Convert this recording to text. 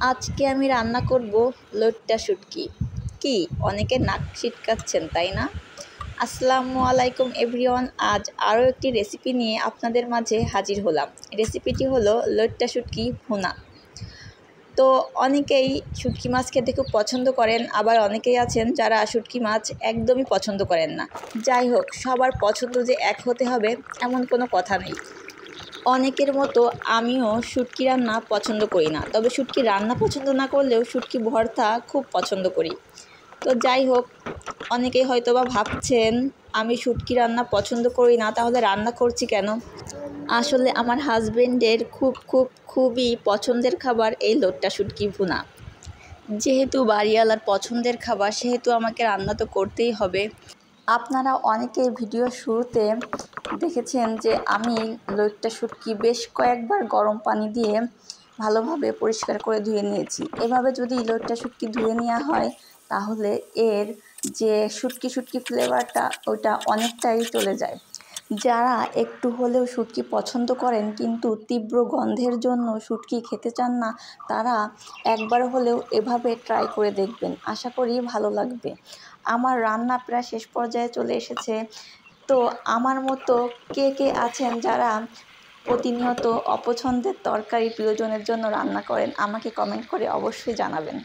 আজকে আমি রান্না করব লইট্টা শুটকি। কি অনেকে নাক ছিটকাচ্ছেন তাই না? আসসালামু আলাইকুম এভরিওয়ান। আজ আরও একটি রেসিপি নিয়ে আপনাদের মাঝে হাজির হলাম। রেসিপিটি হলো লইট্টা শুটকি ভুনা। তো অনেকেই শুটকি মাছ খেতে খুব পছন্দ করেন, আবার অনেকেই আছেন যারা শুটকি মাছ একদমই পছন্দ করেন না। যাই হোক, সবার পছন্দ যে এক হতে হবে এমন কোনো কথা নেই। অনেকের মতো আমিও শুটকি রান্না পছন্দ করি না, তবে শুটকি রান্না পছন্দ না করলেও শুটকি ভর্তা খুব পছন্দ করি। তো যাই হোক, অনেকেই হয়তো বা ভাবছেন আমি শুটকি রান্না পছন্দ করি না, তাহলে রান্না করছি কেন? আসলে আমার হাজবেন্ডের খুবই পছন্দের খাবার এই লইট্টা শুটকি ভুনা। যেহেতু বাড়িওয়ালার পছন্দের খাবার, সেহেতু আমাকে রান্না তো করতেই হবে। আপনারা অনেকেই ভিডিও শুরুতে দেখেছেন যে আমি লইট্টা শুটকি বেশ কয়েকবার গরম পানি দিয়ে ভালোভাবে পরিষ্কার করে ধুয়ে নিয়েছি। এভাবে যদি লইট্টা শুটকি ধুয়ে নেওয়া হয় তাহলে এর যে শুটকি ফ্লেভারটা ওটা অনেকটাই চলে যায়। যারা একটু হলেও শুটকি পছন্দ করেন কিন্তু তীব্র গন্ধের জন্য শুটকি খেতে চান না, তারা একবার হলেও এভাবে ট্রাই করে দেখবেন, আশা করি ভালো লাগবে। আমার রান্না প্রায় শেষ পর্যায়ে চলে এসেছে। তো আমার মতো কে কে আছেন যারা প্রতিনিয়ত অপছন্দের তরকারি প্রিয়জনের জন্য রান্না করেন, আমাকে কমেন্ট করে অবশ্যই জানাবেন।